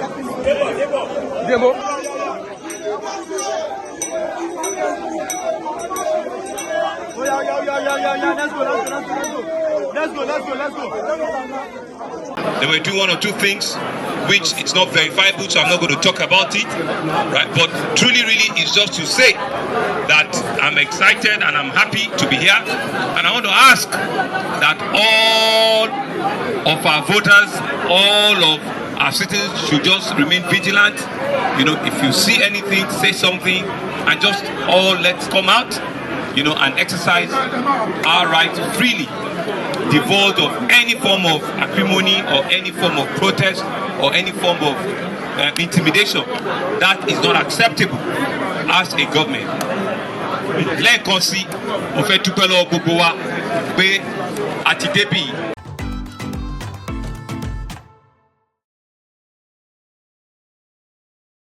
Demo. Let's go. They were doing one or two things which it's not verifiable, so I'm not going to talk about it, right? But truly, really, it's just to say that I'm excited and I'm happy to be here, and I want to ask that all of our voters, all of our citizens should just remain vigilant. You know, if you see anything, say something, and just all let's come out, you know, and exercise our right freely, devoid of any form of acrimony or any form of protest or any form of intimidation. That is not acceptable as a government. Lẹ́ẹ̀kan sí, mo fẹ́ dúpẹ́ lọ́wọ́ gbogbo wa pé àti débì